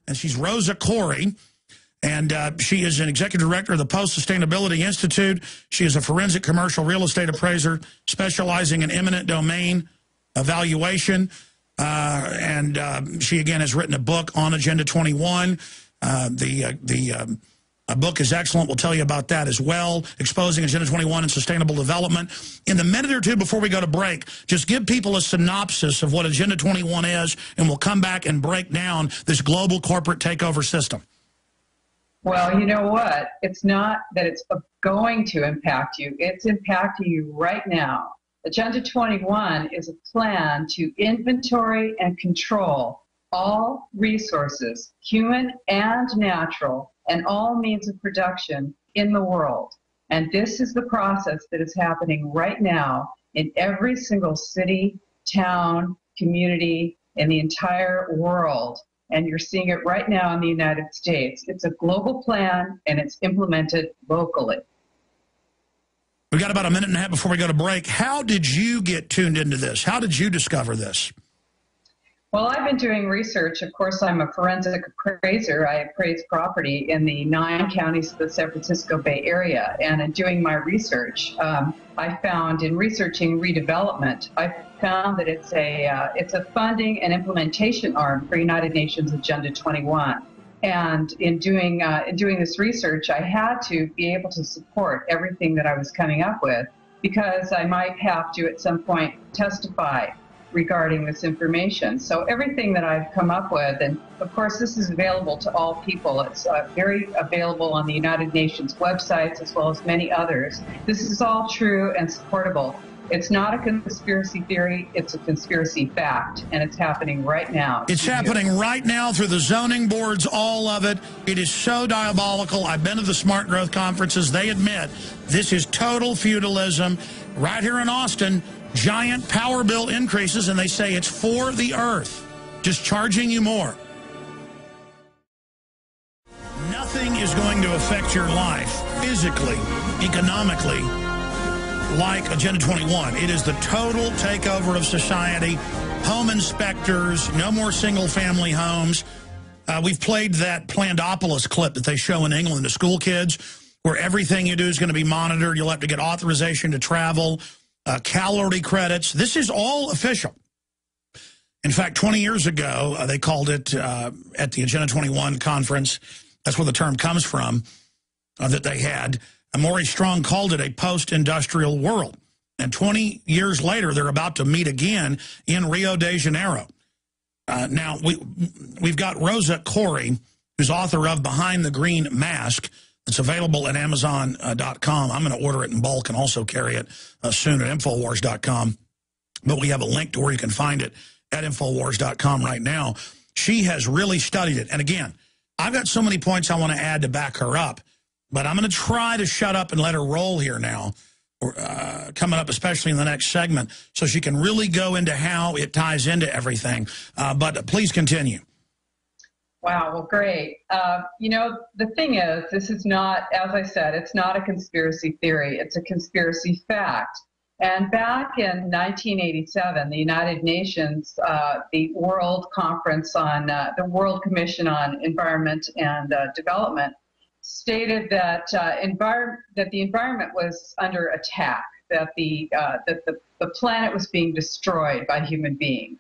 and she's Rosa Koire. And she is an executive director of the Post-Sustainability Institute. She is a forensic commercial real estate appraiser specializing in eminent domain evaluation. She, again, has written a book on Agenda 21. A book is excellent. We'll tell you about that as well, exposing Agenda 21 and sustainable development. In the minute or two before we go to break, just give people a synopsis of what Agenda 21 is, and we'll come back and break down this global corporate takeover system. Well, you know what? It's not that it's going to impact you. It's impacting you right now. Agenda 21 is a plan to inventory and control all resources, human and natural, and all means of production in the world. And this is the process that is happening right now in every single city, town, community, in the entire world. And you're seeing it right now in the United States. It's a global plan, and it's implemented locally. We've got about a minute and a half before we go to break. How did you get tuned into this? How did you discover this? Well, I've been doing research. Of course, I'm a forensic appraiser. I appraise property in the 9 counties of the San Francisco Bay Area. And in doing my research, I found in researching redevelopment, I found that it's a funding and implementation arm for United Nations Agenda 21. And in doing this research, I had to be able to support everything that I was coming up with, because I might have to at some point testify regarding this information. So everything that I've come up with, and of course this is available to all people. It's very available on the United Nations websites as well as many others. This is all true and supportable. It's not a conspiracy theory, it's a conspiracy fact, and it's happening right now. It's happening right now through the zoning boards, all of it. It is so diabolical. I've been to the Smart Growth conferences. They admit this is total feudalism. Right here in Austin, giant power bill increases, and they say it's for the earth, just charging you more. Nothing is going to affect your life physically, economically, like Agenda 21. It is the total takeover of society. Home inspectors, no more single-family homes. We've played that Plandopolis clip that they show in England to school kids, where everything you do is going to be monitored. You'll have to get authorization to travel, calorie credits. This is all official. In fact, 20 years ago, they called it at the Agenda 21 conference. That's where the term comes from that they had. Maurice Strong called it a post-industrial world. And 20 years later, they're about to meet again in Rio de Janeiro. Now, we've got Rosa Koire, who's author of Behind the Green Mask. It's available at Amazon.com. I'm going to order it in bulk and also carry it soon at Infowars.com. But we have a link to where you can find it at Infowars.com right now. She has really studied it. And again, I've got so many points I want to add to back her up. But I'm going to try to shut up and let her roll here now, coming up especially in the next segment, so she can really go into how it ties into everything. But please continue. Wow, well, great. You know, the thing is, this is not, as I said, it's not a conspiracy theory. It's a conspiracy fact. And back in 1987, the United Nations, the World Conference on, the World Commission on Environment and Development, stated that the environment was under attack, that the planet was being destroyed by human beings.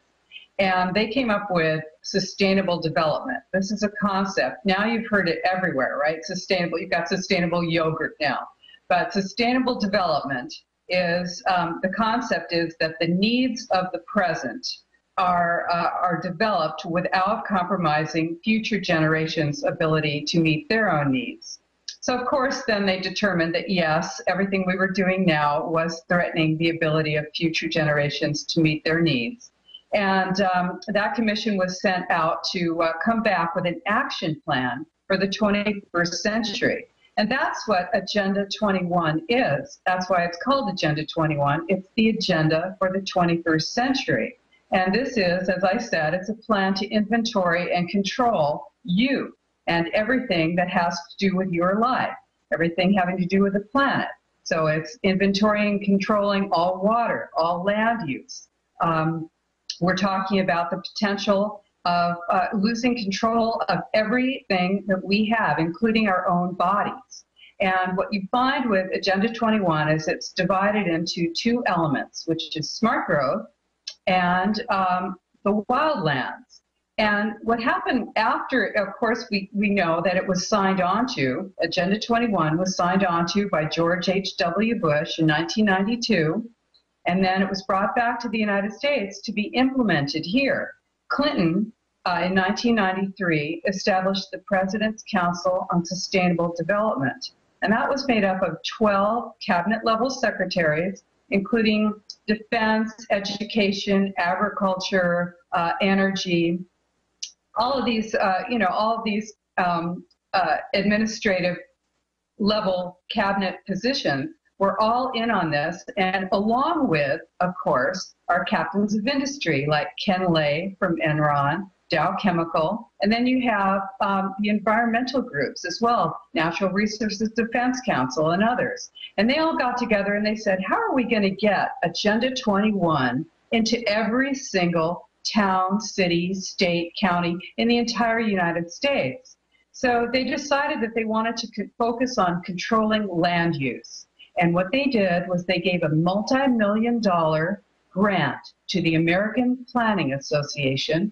And they came up with sustainable development. This is a concept. Now you've heard it everywhere, right? Sustainable, you've got sustainable yogurt now. But sustainable development is, the concept is that the needs of the present are developed without compromising future generations' ability to meet their own needs. So, of course, then they determined that, yes, everything we were doing now was threatening the ability of future generations to meet their needs. And that commission was sent out to come back with an action plan for the 21st century. And that's what Agenda 21 is. That's why it's called Agenda 21. It's the agenda for the 21st century. And this is, as I said, it's a plan to inventory and control you and everything that has to do with your life, everything having to do with the planet. So it's inventorying and controlling all water, all land use. We're talking about the potential of losing control of everything that we have, including our own bodies. And what you find with Agenda 21 is it's divided into two elements, which is smart growth and the wildlands. And what happened after, of course, we know that it was signed onto, Agenda 21 was signed onto by George H.W. Bush in 1992, and then it was brought back to the United States to be implemented here. Clinton, in 1993, established the President's Council on Sustainable Development. And that was made up of 12 cabinet-level secretaries, including defense, education, agriculture, energy, all of these, administrative level cabinet positions were all in on this, and along with, of course, our captains of industry like Ken Lay from Enron, Dow Chemical, and then you have the environmental groups as well, Natural Resources Defense Council and others. And they all got together and they said, how are we going to get Agenda 21 into every single town, city, state, county in the entire United States? So they decided that they wanted to focus on controlling land use. And what they did was they gave a multi-million-dollar grant to the American Planning Association.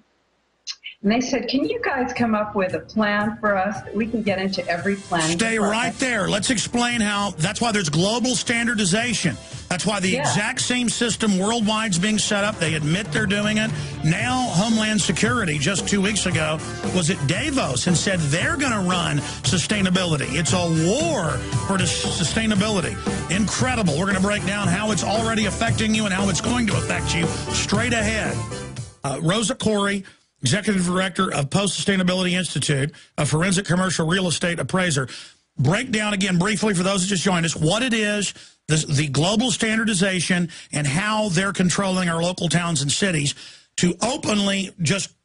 And they said, can you guys come up with a plan for us that we can get into every planning Stay department? right there. Let's explain how. That's why there's global standardization. That's why the exact same system worldwide is being set up. They admit they're doing it. Now, Homeland Security, just 2 weeks ago, was at Davos and said they're going to run sustainability. It's a war for sustainability. Incredible. We're going to break down how it's already affecting you and how it's going to affect you straight ahead. Rosa Koire, Executive Director of Post-Sustainability Institute, a forensic commercial real estate appraiser. Break down again briefly for those that just joined us what it is, the global standardization, and how they're controlling our local towns and cities to openly just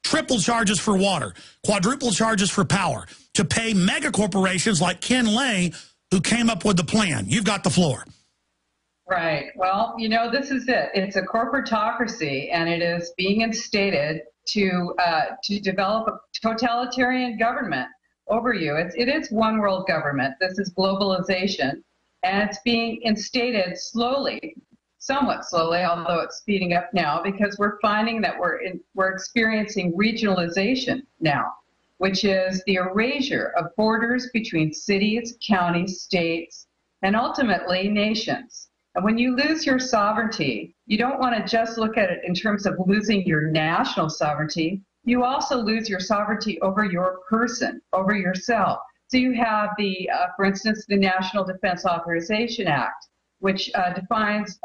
triple charges for water, quadruple charges for power, to pay mega corporations like Ken Lay, who came up with the plan. You've got the floor. Right. Well, you know, this is it. It's a corporatocracy, and it is being instated to develop a totalitarian government over you. It is one world government. This is globalization, and it's being instated slowly, somewhat slowly, although it's speeding up now, because we're finding that we're experiencing regionalization now, which is the erasure of borders between cities, counties, states, and ultimately nations. And when you lose your sovereignty, you don't want to just look at it in terms of losing your national sovereignty. You also lose your sovereignty over your person, over yourself. So you have for instance, the National Defense Authorization Act, which defines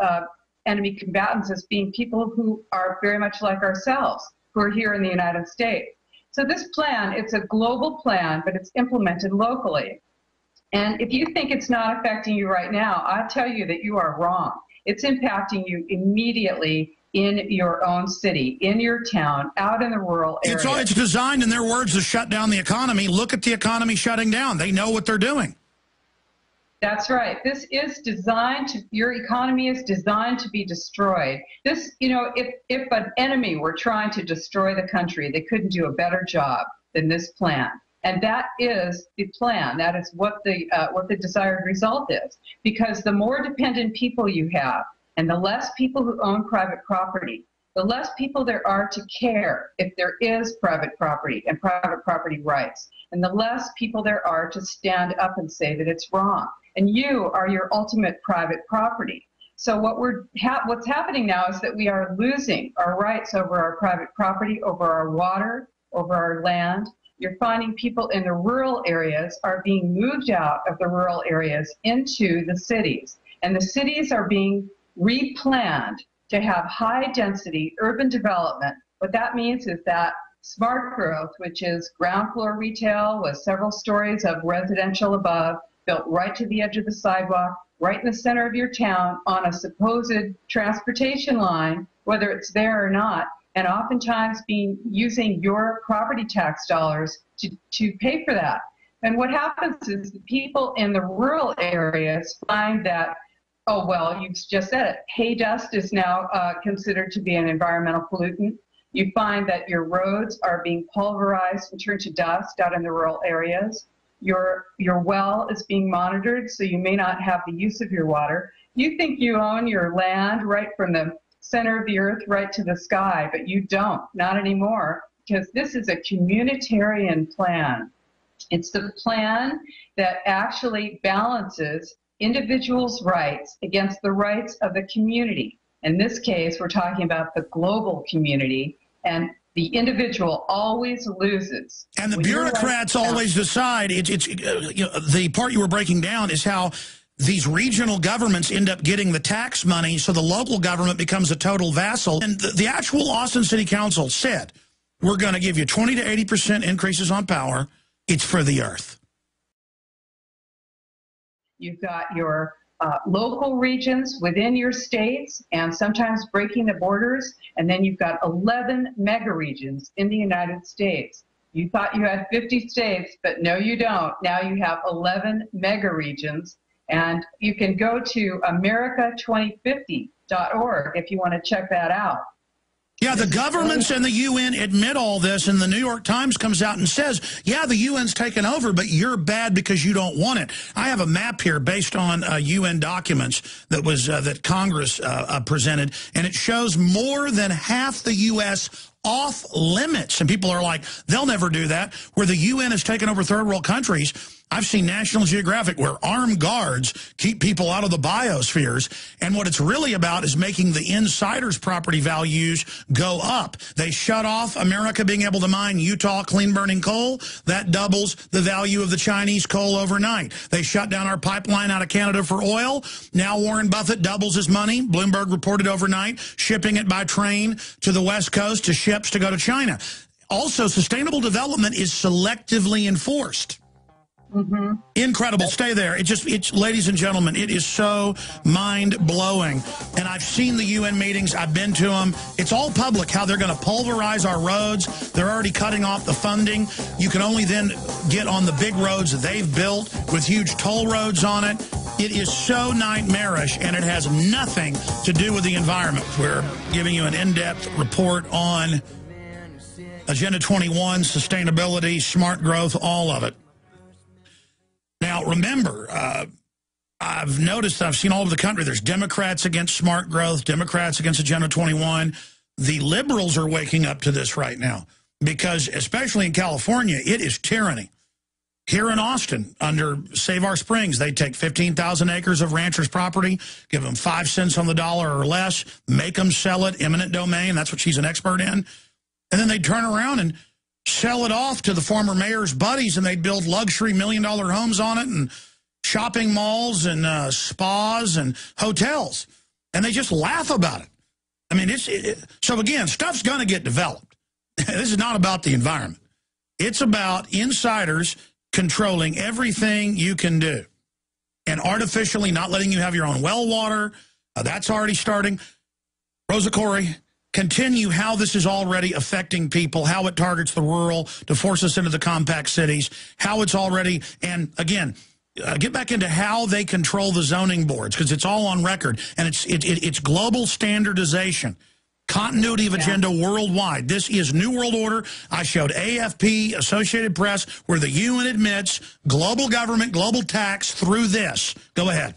enemy combatants as being people who are very much like ourselves, who are here in the United States. So this plan, it's a global plan, but it's implemented locally. And if you think it's not affecting you right now, I tell you that you are wrong. It's impacting you immediately in your own city, in your town, out in the rural areas. It's designed, in their words, to shut down the economy. Look at the economy shutting down. They know what they're doing. That's right. This is designed to, your economy is designed to be destroyed. This, you know, if an enemy were trying to destroy the country, they couldn't do a better job than this plan. And that is the plan. That is what the desired result is. Because the more dependent people you have, and the less people who own private property, the less people there are to care if there is private property and private property rights, and the less people there are to stand up and say that it's wrong. And you are your ultimate private property. So what's happening now is that we are losing our rights over our private property, over our water, over our land. You're finding people in the rural areas are being moved out of the rural areas into the cities. And the cities are being replanned to have high-density urban development. What that means is that smart growth, which is ground floor retail with several stories of residential above, built right to the edge of the sidewalk, right in the center of your town on a supposed transportation line, whether it's there or not, and oftentimes using your property tax dollars to pay for that. And what happens is the people in the rural areas find that, oh, well, you've just said it, hay dust is now considered to be an environmental pollutant. You find that your roads are being pulverized and turned to dust out in the rural areas. Your well is being monitored, so you may not have the use of your water. You think you own your land right from the center of the earth right to the sky, but you don't, not anymore, because this is a communitarian plan. It's the plan that actually balances individuals' rights against the rights of the community. In this case, we're talking about the global community, and the individual always loses. And the bureaucrats always decide. The part you were breaking down is how these regional governments end up getting the tax money, so the local government becomes a total vassal. And the actual Austin City Council said, we're going to give you 20 to 80% increases on power. It's for the earth. You've got your local regions within your states and sometimes breaking the borders, and then you've got 11 mega regions in the United States. You thought you had 50 states, but no, you don't. Now you have 11 mega regions, and you can go to America2050.org if you want to check that out. Yeah, the governments and the UN admit all this, and the New York Times comes out and says, yeah, the UN's taken over, but you're bad because you don't want it. I have a map here based on UN documents that was that Congress presented, and it shows more than half the U.S. off limits. And people are like, they'll never do that. Where the UN has taken over third world countries, I've seen National Geographic where armed guards keep people out of the biospheres, and what it's really about is making the insiders' property values go up. They shut off America being able to mine Utah clean-burning coal. That doubles the value of the Chinese coal overnight. They shut down our pipeline out of Canada for oil. Now Warren Buffett doubles his money. Bloomberg reported overnight, shipping it by train to the West Coast to ships to go to China. Also, sustainable development is selectively enforced. Mm-hmm. Incredible. Stay there. It's ladies and gentlemen, it is so mind-blowing. And I've seen the UN meetings. I've been to them. It's all public, how they're going to pulverize our roads. They're already cutting off the funding. You can only then get on the big roads that they've built with huge toll roads on it. It is so nightmarish, and it has nothing to do with the environment. We're giving you an in-depth report on Agenda 21, sustainability, smart growth, all of it. Now, remember, I've noticed, I've seen all over the country, there's Democrats against smart growth, Democrats against Agenda 21. The liberals are waking up to this right now because, especially in California, it is tyranny. Here in Austin, under Save Our Springs, they take 15,000 acres of ranchers' property, give them 5 cents on the dollar or less, make them sell it, eminent domain, that's what she's an expert in, and then they turn around and sell it off to the former mayor's buddies, and they'd build luxury million-dollar homes on it and shopping malls and spas and hotels. And they just laugh about it. I mean, so again, stuff's going to get developed. This is not about the environment. It's about insiders controlling everything you can do and artificially not letting you have your own well water. That's already starting. Rosa Koire, continue how this is already affecting people, how it targets the rural to force us into the compact cities, how it's already, and again, get back into how they control the zoning boards, because it's all on record, and it's global standardization, continuity of agenda worldwide. This is New World Order. I showed AFP, Associated Press, where the UN admits global government, global tax through this. Go ahead.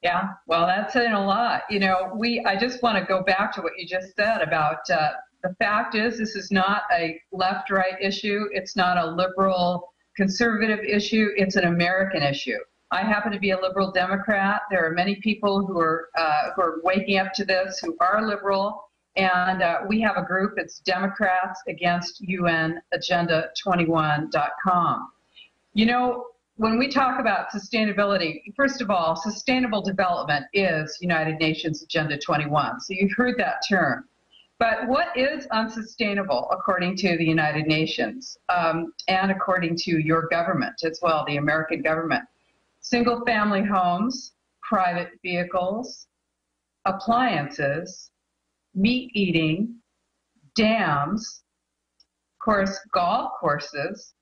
Yeah, well, that's saying a lot. You know, I just want to go back to what you just said about the fact is this is not a left-right issue. It's not a liberal conservative issue. It's an American issue. I happen to be a liberal Democrat. There are many people who are waking up to this who are liberal, and we have a group. It's Democrats Against UN Agenda21.com. You know, when we talk about sustainability, first of all, sustainable development is United Nations Agenda 21. So you've heard that term. But what is unsustainable according to the United Nations and according to your government as well, the American government? Single-family homes, private vehicles, appliances, meat eating, dams, of course, golf courses,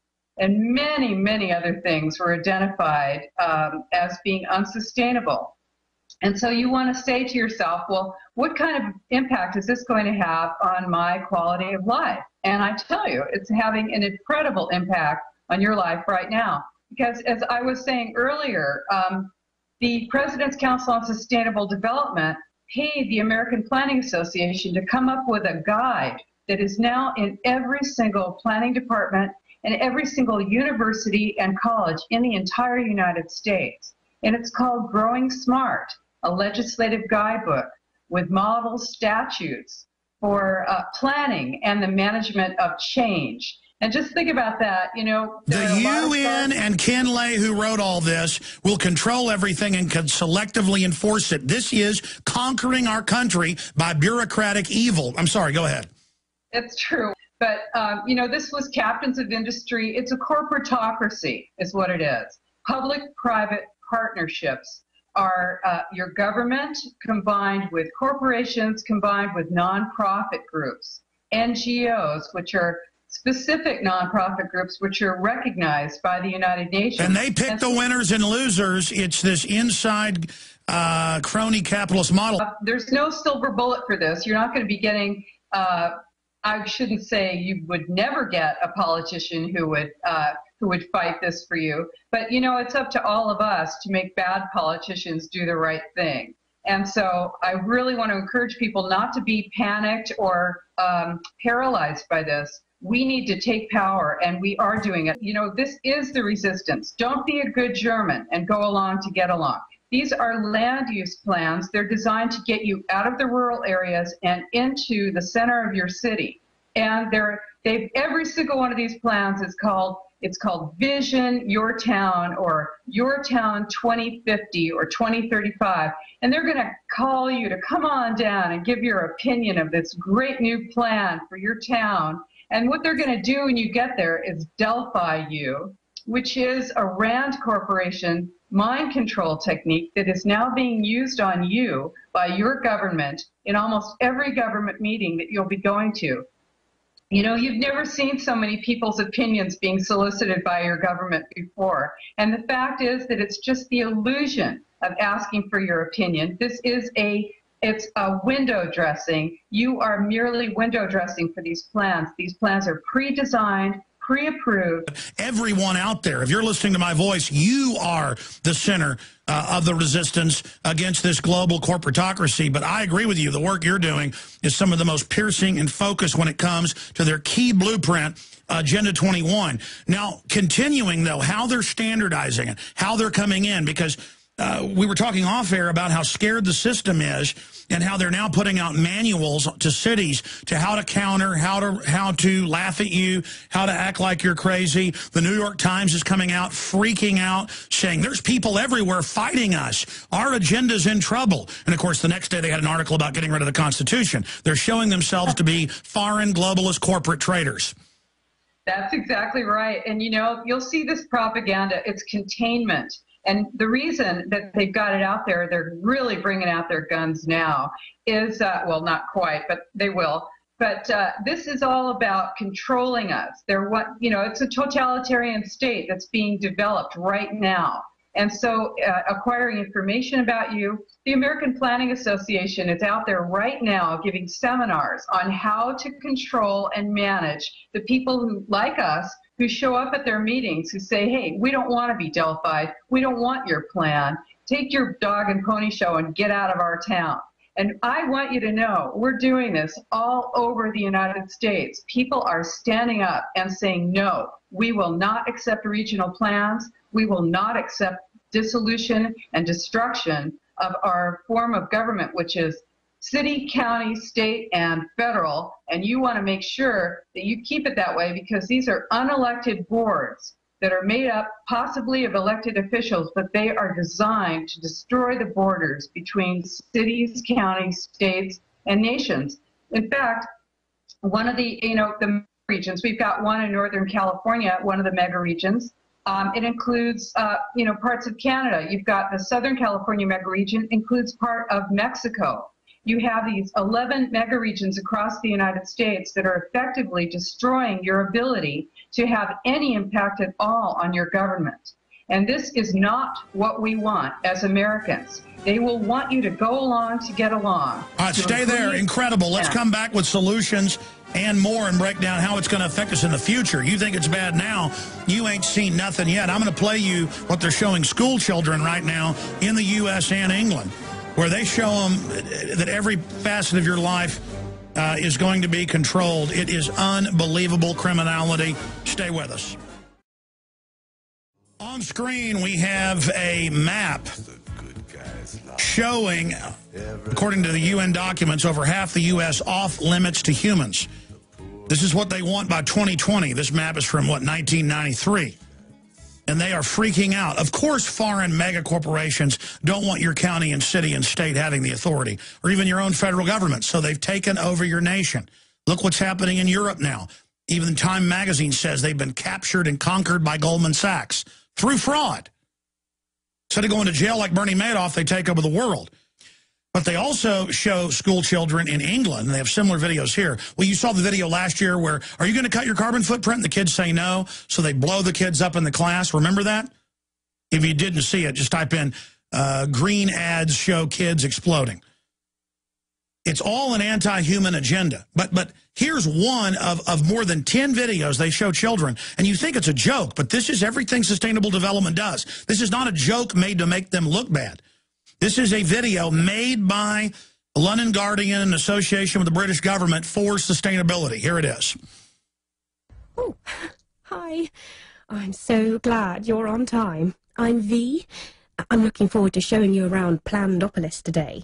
and many, many other things were identified as being unsustainable. And so you want to say to yourself, well, what kind of impact is this going to have on my quality of life? And I tell you, it's having an incredible impact on your life right now. Because as I was saying earlier, the President's Council on Sustainable Development paid the American Planning Association to come up with a guide that is now in every single planning department and every single university and college in the entire United States. And it's called Growing Smart, a legislative guidebook with model statutes for planning and the management of change. And just think about that, you know. The UN and Ken Lay, who wrote all this, will control everything and can selectively enforce it. This is conquering our country by bureaucratic evil. I'm sorry, go ahead. It's true. But, you know, this was captains of industry. It's a corporatocracy is what it is. Public-private partnerships are your government combined with corporations, combined with nonprofit groups, NGOs, which are specific nonprofit groups which are recognized by the United Nations. And they pick the winners and losers. It's this inside crony capitalist model. There's no silver bullet for this. You're not going to be getting, I shouldn't say you would never get a politician who would fight this for you. But, you know, it's up to all of us to make bad politicians do the right thing. And so I really want to encourage people not to be panicked or paralyzed by this. We need to take power, and we are doing it. You know, this is the resistance. Don't be a good German and go along to get along. These are land use plans. They're designed to get you out of the rural areas and into the center of your city. And every single one of these plans is called Vision Your Town or Your Town 2050 or 2035. And they're going to call you to come on down and give your opinion of this great new plan for your town. And what they're going to do when you get there is Delphi you, which is a Rand Corporation mind control technique that is now being used on you by your government in almost every government meeting that you'll be going to. You know, you've never seen so many people's opinions being solicited by your government before. And the fact is that it's just the illusion of asking for your opinion. It's a window dressing. You are merely window dressing for these plans. These plans are pre-designed, pre-approved. Everyone out there, if you're listening to my voice, you are the center of the resistance against this global corporatocracy. But I agree with you. The work you're doing is some of the most piercing and focused when it comes to their key blueprint, Agenda 21. Now, continuing, though, how they're standardizing it, how they're coming in, because we were talking off air about how scared the system is and how they're now putting out manuals to cities to how to counter, how to laugh at you, how to act like you're crazy. The New York Times is coming out, freaking out, saying there's people everywhere fighting us. Our agenda's in trouble. And, of course, the next day they had an article about getting rid of the Constitution. They're showing themselves to be foreign globalist corporate traitors. That's exactly right. And, you know, you'll see this propaganda. It's containment. And the reason that they've got it out there, they're really bringing out their guns now, is, well, not quite, but they will. But this is all about controlling us. It's a totalitarian state that's being developed right now. And so acquiring information about you, the American Planning Association is out there right now giving seminars on how to control and manage the people who, like us, who show up at their meetings who say, hey, we don't want to be Delphi. We don't want your plan. Take your dog and pony show and get out of our town. And I want you to know we're doing this all over the United States. People are standing up and saying, no, we will not accept regional plans. We will not accept dissolution and destruction of our form of government, which is city, county, state, and federal, and you want to make sure that you keep it that way because these are unelected boards that are made up possibly of elected officials, but they are designed to destroy the borders between cities, counties, states, and nations. In fact, one of the regions, we've got one in Northern California, one of the mega regions. It includes, parts of Canada. You've got the Southern California mega region, includes part of Mexico. You have these 11 mega regions across the United States that are effectively destroying your ability to have any impact at all on your government. And this is not what we want as Americans. They will want you to go along to get along. All right, stay there. Incredible. Let's come back with solutions and more and break down how it's going to affect us in the future. You think it's bad now. You ain't seen nothing yet. I'm going to play you what they're showing school children right now in the U.S. and England, where they show them that every facet of your life is going to be controlled. It is unbelievable criminality. Stay with us. On screen, we have a map showing, according to the UN documents, over half the U.S. off limits to humans. This is what they want by 2020. This map is from, what, 1993. And they are freaking out. Of course, foreign mega corporations don't want your county and city and state having the authority, or even your own federal government. So they've taken over your nation. Look what's happening in Europe now. Even Time magazine says they've been captured and conquered by Goldman Sachs through fraud. Instead of going to jail like Bernie Madoff, they take over the world. But they also show school children in England, and they have similar videos here. Well, you saw the video last year where, are you going to cut your carbon footprint? And the kids say no, so they blow the kids up in the class. Remember that? If you didn't see it, just type in green ads show kids exploding. It's all an anti-human agenda. But here's one of more than 10 videos they show children. And you think it's a joke, but this is everything sustainable development does. This is not a joke made to make them look bad. This is a video made by London Guardian in association with the British government for sustainability. Here it is. Oh, hi. I'm so glad you're on time. I'm V. I'm looking forward to showing you around Plandopolis today.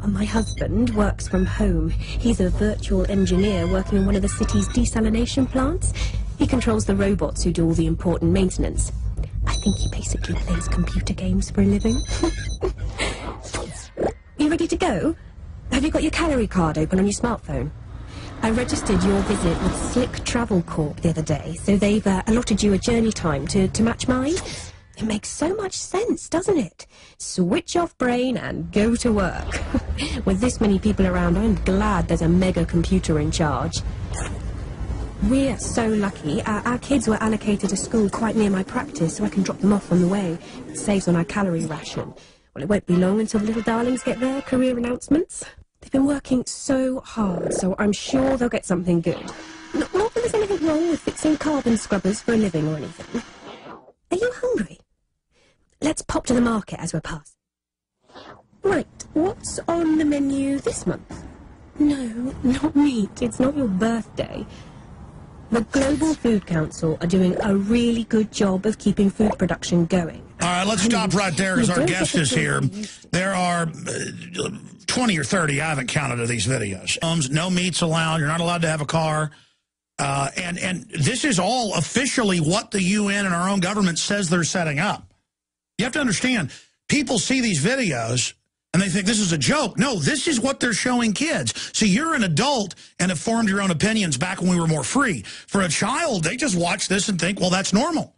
My husband works from home. He's a virtual engineer working in one of the city's desalination plants. He controls the robots who do all the important maintenance. I think he basically plays computer games for a living. You ready to go? Have you got your calorie card open on your smartphone? I registered your visit with Slick Travel Corp the other day, so they've allotted you a journey time to match mine. It makes so much sense, doesn't it? Switch off brain and go to work. With this many people around, I'm glad there's a mega computer in charge. We're so lucky. Our kids were allocated a school quite near my practice, so I can drop them off on the way. It saves on our calorie ration. Well, it won't be long until the little darlings get their career announcements. They've been working so hard, so I'm sure they'll get something good. Not that there's anything wrong with fixing carbon scrubbers for a living or anything. Are you hungry? Let's pop to the market as we're passing. Right, what's on the menu this month? No, not meat. It's not your birthday. The Global Food Council are doing a really good job of keeping food production going. All right, let's stop right there because our guest is here. There are 20 or 30, I haven't counted, of these videos. No meats allowed. You're not allowed to have a car. And this is all officially what the UN and our own government says they're setting up. You have to understand, people see these videos and they think this is a joke. No, this is what they're showing kids. See, you're an adult and have formed your own opinions back when we were more free. For a child, they just watch this and think, well, that's normal.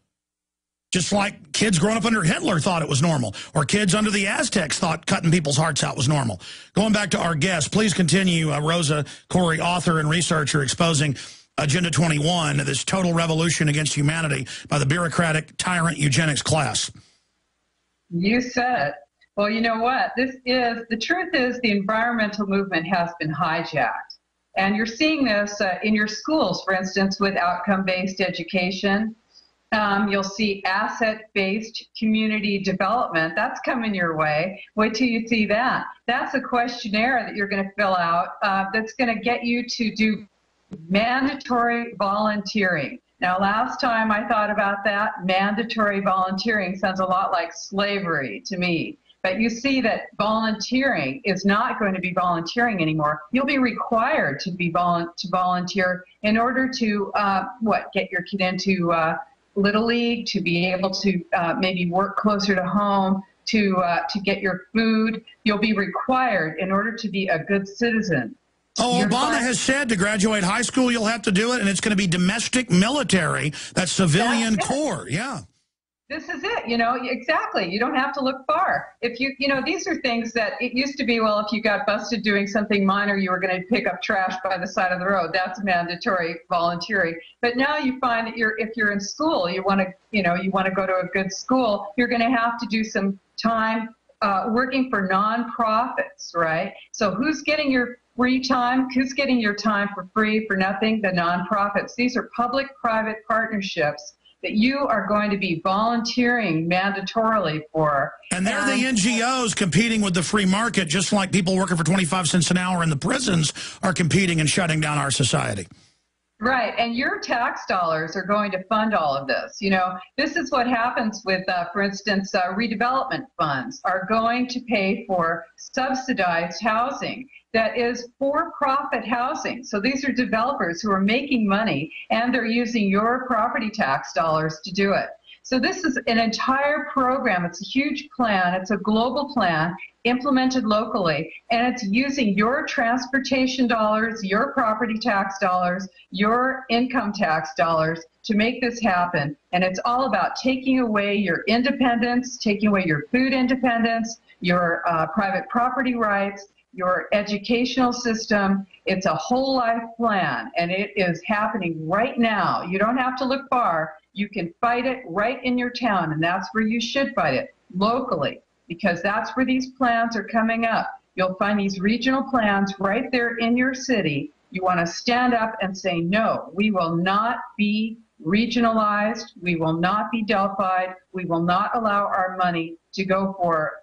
Just like kids growing up under Hitler thought it was normal, or kids under the Aztecs thought cutting people's hearts out was normal. Going back to our guest, please continue, Rosa Koire, author and researcher, exposing Agenda 21, this total revolution against humanity by the bureaucratic tyrant eugenics class. You said it. Well, you know what? The truth is the environmental movement has been hijacked. And you're seeing this in your schools, for instance, with outcome-based education. You'll see asset-based community development. That's coming your way. Wait till you see that. That's a questionnaire that you're going to fill out that's going to get you to do mandatory volunteering. Now, last time I thought about that, mandatory volunteering sounds a lot like slavery to me. But you see that volunteering is not going to be volunteering anymore. You'll be required to volunteer in order to, get your kid into Little League, to be able to maybe work closer to home, to get your food. You'll be required in order to be a good citizen. Oh, Obama has said to graduate high school, you'll have to do it, and it's going to be domestic military, that's civilian corps, yeah. This is it, you know, exactly. You don't have to look far. If you know, these are things that it used to be, well, if you got busted doing something minor, you were going to pick up trash by the side of the road. That's mandatory volunteering. But now you find that if you're in school, you want to, you know, you want to go to a good school, you're going to have to do some time working for nonprofits, right? So who's getting your free time? Who's getting your time for free, for nothing? The nonprofits. These are public-private partnerships that you are going to be volunteering mandatorily for. And they're the NGOs competing with the free market, just like people working for 25 cents an hour in the prisons are competing and shutting down our society. Right, and your tax dollars are going to fund all of this. You know, this is what happens with, for instance, redevelopment funds are going to pay for subsidized housing that is for-profit housing. So these are developers who are making money, and they're using your property tax dollars to do it. So this is an entire program. It's a huge plan. It's a global plan implemented locally, and it's using your transportation dollars, your property tax dollars, your income tax dollars to make this happen. And it's all about taking away your independence, taking away your food independence, your private property rights, your educational system. It's a whole life plan, and it is happening right now. You don't have to look far. You can fight it right in your town, and that's where you should fight it, locally, because that's where these plans are coming up. You'll find these regional plans right there in your city. You want to stand up and say, no, we will not be regionalized. We will not be Delphi'd. We will not allow our money to go for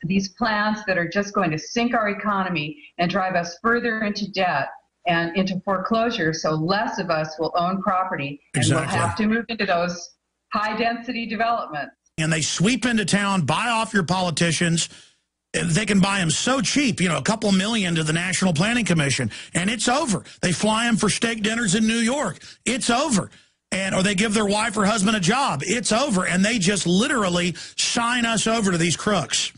these plans that are just going to sink our economy and drive us further into debt and into foreclosure, so less of us will own property, and we'll have to move into those high-density developments. And they sweep into town, buy off your politicians. They can buy them so cheap, you know, a couple million to the National Planning Commission, and it's over. They fly them for steak dinners in New York. It's over. Or they give their wife or husband a job. It's over. And they just literally sign us over to these crooks.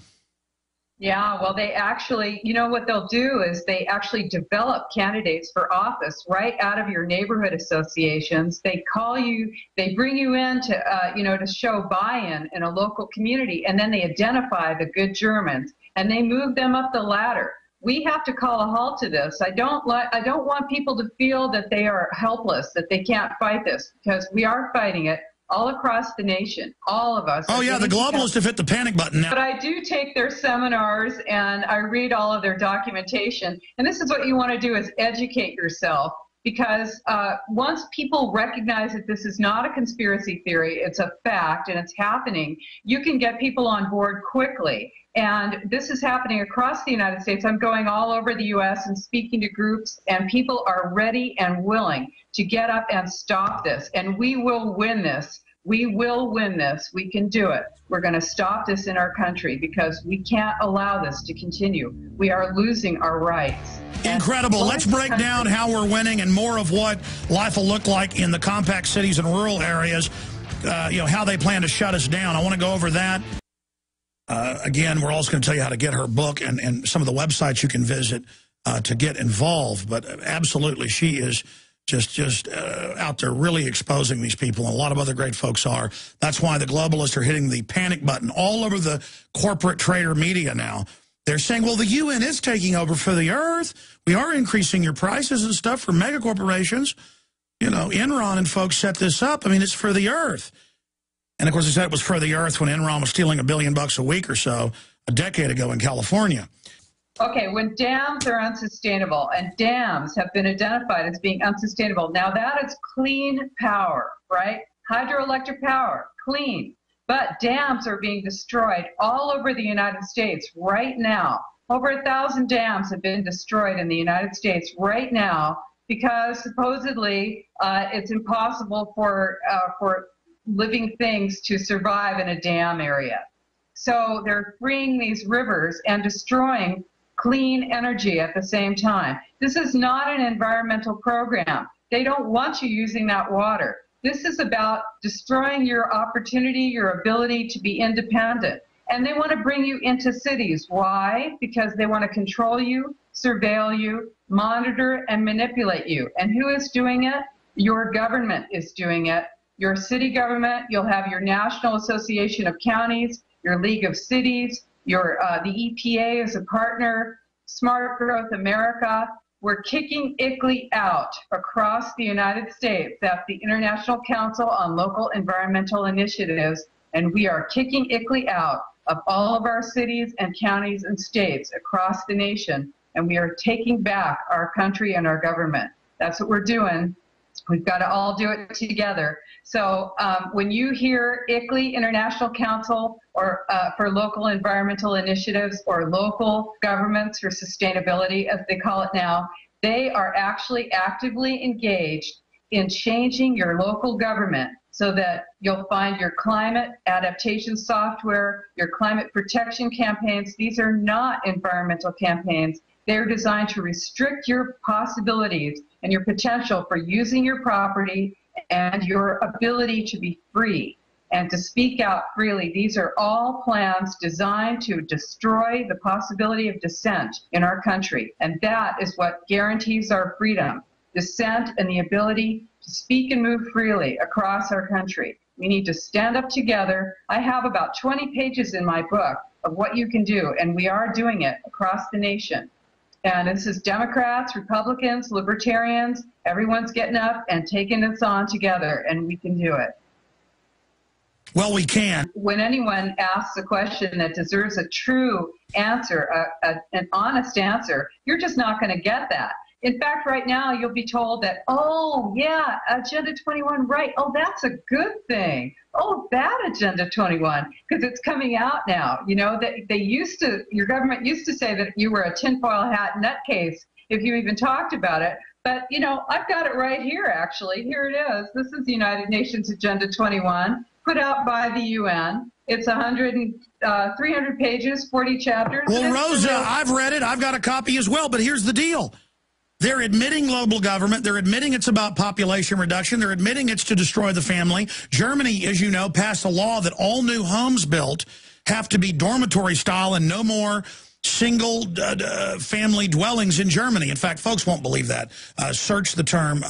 Yeah, well, they actually, you know what they'll do is they actually develop candidates for office right out of your neighborhood associations. They call you, they bring you in to, you know, to show buy-in in a local community, and then they identify the good Germans, and they move them up the ladder. We have to call a halt to this. I don't want people to feel that they are helpless, that they can't fight this, because we are fighting it all across the nation, all of us. Oh, yeah, the globalists have hit the panic button now. But I do take their seminars, and I read all of their documentation. And this is what you want to do, is educate yourself. Because once people recognize that this is not a conspiracy theory, it's a fact, and it's happening, you can get people on board quickly. And this is happening across the United States. I'm going all over the U.S. and speaking to groups, and people are ready and willing to get up and stop this. And we will win this. We will win this. We can do it. We're going to stop this in our country, because we can't allow this to continue. We are losing our rights. Incredible. Let's break down how we're winning and more of what life will look like in the compact cities and rural areas, you know, how they plan to shut us down. I want to go over that. Again, we're also going to tell you how to get her book and some of the websites you can visit to get involved. But absolutely, she is just out there really exposing these people, and a lot of other great folks are. That's why the globalists are hitting the panic button all over the corporate trader media now. They're saying, well, the UN is taking over for the earth. We are increasing your prices and stuff for mega corporations. You know, Enron and folks set this up. I mean, it's for the earth. And, of course, they said it was for the earth when Enron was stealing $1 billion a week or so a decade ago in California. Okay, when dams are unsustainable, and dams have been identified as being unsustainable, now that is clean power, right? Hydroelectric power, clean. But dams are being destroyed all over the United States right now. Over 1,000 dams have been destroyed in the United States right now because supposedly it's impossible for living things to survive in a dam area. So they're freeing these rivers and destroying clean energy at the same time. This is not an environmental program. They don't want you using that water. This is about destroying your opportunity, your ability to be independent. And they want to bring you into cities. Why? Because they want to control you, surveil you, monitor and manipulate you. And who is doing it? Your government is doing it. your city government, you'll have your National Association of Counties, your League of Cities, your the EPA as a partner, Smart Growth America. We're kicking ICLEI out across the United States. That's the International Council on Local Environmental Initiatives, and we are kicking ICLEI out of all of our cities and counties and states across the nation, and we are taking back our country and our government. That's what we're doing. We've got to all do it together. So when you hear ICLEI, International Council or for Local Environmental Initiatives, or local governments for sustainability, as they call it now, they are actually actively engaged in changing your local government so that you'll find your climate adaptation software, your climate protection campaigns. These are not environmental campaigns. They're designed to restrict your possibilities and your potential for using your property and your ability to be free and to speak out freely. These are all plans designed to destroy the possibility of dissent in our country. And that is what guarantees our freedom, dissent and the ability to speak and move freely across our country. We need to stand up together. I have about 20 pages in my book of what you can do, and we are doing it across the nation. And this is Democrats, Republicans, Libertarians, everyone's getting up and taking this on together, and we can do it. Well, we can. When anyone asks a question that deserves a true answer, an honest answer, you're just not going to get that. In fact, right now, you'll be told that, oh, yeah, Agenda 21, right. Oh, that's a good thing. Oh, bad Agenda 21, because it's coming out now. You know, they used to, your government used to say that you were a tinfoil hat nutcase if you even talked about it. But, you know, I've got it right here, actually. Here it is. This is the United Nations Agenda 21, put out by the UN. It's 300 pages, 40 chapters. Well, Rosa, I've read it. I've got a copy as well. But here's the deal. They're admitting global government. They're admitting it's about population reduction. They're admitting it's to destroy the family. Germany, as you know, passed a law that all new homes built have to be dormitory style and no more single family dwellings in Germany. In fact, folks won't believe that. Search the term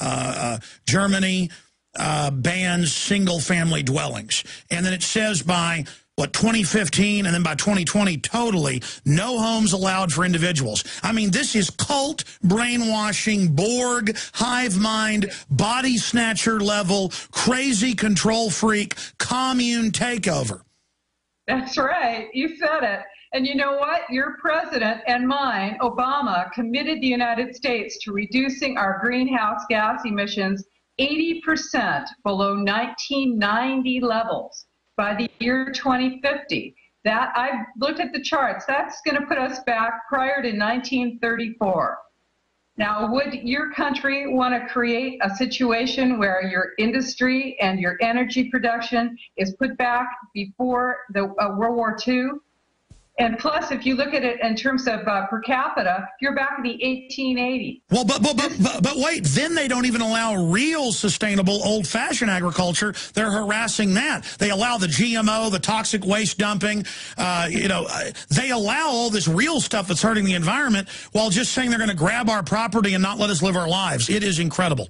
Germany bans single family dwellings. And then it says by 2015, and then by 2020, totally no homes allowed for individuals. I mean, this is cult, brainwashing, Borg, hive mind, body snatcher level, crazy control freak, commune takeover. That's right. You said it. And you know what? Your president and mine, Obama, committed the United States to reducing our greenhouse gas emissions 80% below 1990 levels by the year 2050. That, I've looked at the charts, that's going to put us back prior to 1934. Now, would your country want to create a situation where your industry and your energy production is put back before the World War II? And plus, if you look at it in terms of per capita, you're back in the 1880s. Well, but wait, then they don't even allow real sustainable old-fashioned agriculture. They're harassing that. They allow the GMO, the toxic waste dumping. They allow all this real stuff that's hurting the environment while just saying they're going to grab our property and not let us live our lives. It is incredible.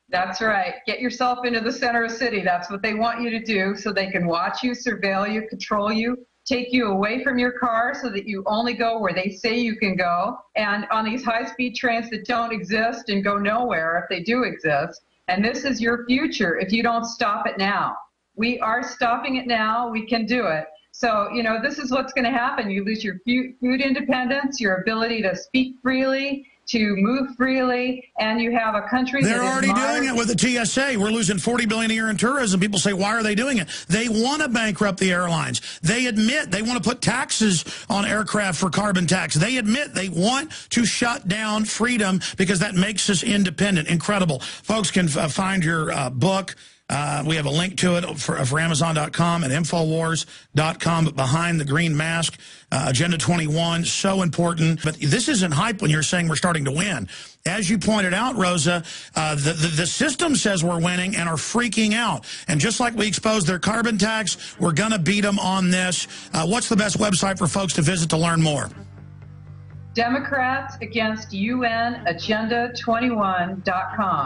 That's right. Get yourself into the center of the city. That's what they want you to do so they can watch you, surveil you, control you, take you away from your car so that you only go where they say you can go, and on these high-speed trains that don't exist and go nowhere if they do exist. And this is your future if you don't stop it now. We are stopping it now. We can do it. So, you know, this is what's going to happen. You lose your food independence, your ability to speak freely, to move freely, and you have a country They're already doing it with the TSA. We're losing $40 billion a year in tourism. People say, why are they doing it? They want to bankrupt the airlines. They admit they want to put taxes on aircraft for carbon tax. They admit they want to shut down freedom because that makes us independent. Incredible. Folks can find your book. We have a link to it for Amazon.com and Infowars.com. But behind the green mask, Agenda 21, so important. But this isn't hype when you're saying we're starting to win. As you pointed out, Rosa, the system says we're winning and are freaking out. And just like we exposed their carbon tax, we're going to beat them on this. What's the best website for folks to visit to learn more? Democrats Against UN Agenda 21.com.